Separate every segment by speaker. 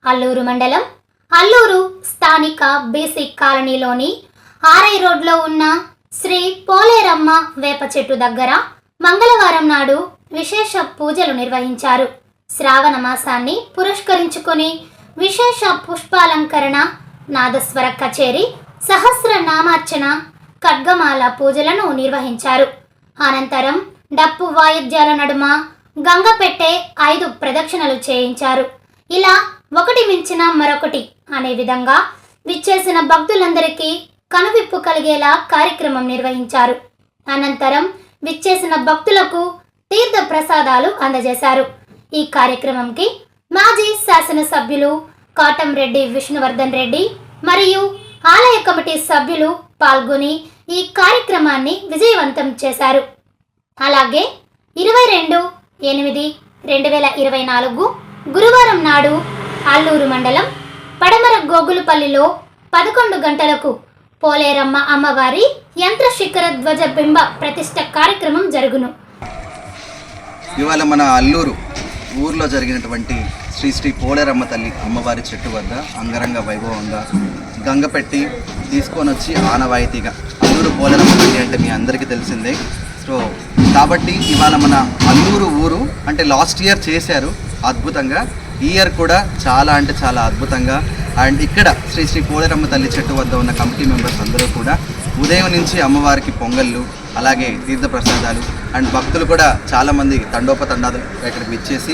Speaker 1: అల్లూరు మండలం అల్లూరు స్థానిక బీసీ కాలనీలోని ఆర్ఐ రోడ్లో ఉన్న శ్రీ పోలేరమ్మ వేప చెట్టు దగ్గర మంగళవారం నాడు విశేష పూజలు నిర్వహించారు. శ్రావణ మాసాన్ని పురస్కరించుకొని విశేష పుష్పాలంకరణ, నాదస్వర కచేరి, సహస్రనామార్చన, ఖడ్గమాల పూజలను నిర్వహించారు. అనంతరం డప్పు వాయిద్యాల నడుమ గంగపెట్టే 5 ప్రదక్షిణలు చేయించారు. ఇలా ఒకటి మించిన మరొకటి అనే విధంగా విచ్చేసిన భక్తులందరికీ కనువిప్పు కలిగేలా కార్యక్రమం నిర్వహించారు. అనంతరం విచ్చేసిన భక్తులకు తీర్థ ప్రసాదాలు అందజేశారు. ఈ కార్యక్రమంకి మాజీ శాసనసభ్యులు కాటంరెడ్డి విష్ణువర్ధన్ రెడ్డి మరియు ఆలయ కమిటీ సభ్యులు పాల్గొని ఈ కార్యక్రమాన్ని విజయవంతం చేశారు. అలాగే 22/8/2024 గురువారం నాడు అల్లూరు మండలం పడమర గోగులపల్లిలో 11 గంటలకు పోలేరమ్మ అమ్మవారి యంత్ర శిఖర ధ్వజ బింబ ప్రతిష్ఠ కార్యక్రమం జరుగును.
Speaker 2: ఇవాళ మన అల్లూరు ఊర్లో జరిగినటువంటి శ్రీ శ్రీ పోలేరమ్మ తల్లి అమ్మవారి చెట్టు వద్ద అంగరంగ వైభవంగా గంగపెట్టి తీసుకొని వచ్చి ఆనవాయితీగా అల్లూరు పోలేరమ్మ తల్లి అంటే మీ అందరికీ తెలిసిందే. సో కాబట్టి ఇవాళ మన అల్లూరు ఊరు అంటే లాస్ట్ ఇయర్ చేశారు అద్భుతంగా, ఈ ఇయర్ కూడా చాలా అంటే చాలా అద్భుతంగా. అండ్ ఇక్కడ శ్రీ శ్రీ పోలేరమ్మ తల్లి చెట్టు వద్ద ఉన్న కమిటీ మెంబర్స్ అందరూ కూడా ఉదయం నుంచి అమ్మవారికి పొంగళ్ళు, అలాగే తీర్థప్రసాదాలు, అండ్ భక్తులు కూడా చాలామంది తండోపతండాలు ఇక్కడికి విచ్చేసి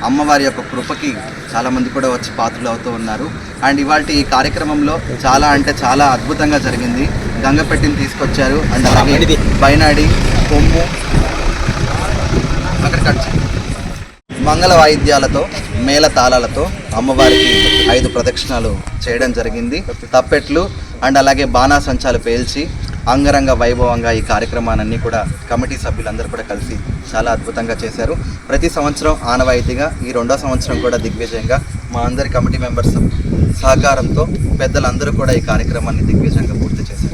Speaker 2: అమ్మవారి యొక్క కృపకి చాలామంది కూడా వచ్చి పాత్రలు అవుతూ ఉన్నారు. అండ్ ఇవాళ ఈ కార్యక్రమంలో చాలా అంటే చాలా అద్భుతంగా జరిగింది. గంగపెట్టిని తీసుకొచ్చారు, అండ్ అలాగే బైనాడి, కొమ్ము, అక్కడ మంగళ వాయిద్యాలతో, మేళ తాళాలతో అమ్మవారికి 5 ప్రదక్షిణాలు చేయడం జరిగింది. తప్పెట్లు అండ్ అలాగే బాణాసంచాలు పేల్చి అంగరంగ వైభవంగా ఈ కార్యక్రమాన్ని కూడా కమిటీ సభ్యులందరూ కూడా కలిసి చాలా అద్భుతంగా చేశారు. ప్రతి సంవత్సరం ఆనవాయితీగా ఈ 2వ సంవత్సరం కూడా దిగ్విజయంగా మా అందరి కమిటీ మెంబర్స్ సహకారంతో పెద్దలందరూ కూడా ఈ కార్యక్రమాన్ని దిగ్విజయంగా పూర్తి చేశారు.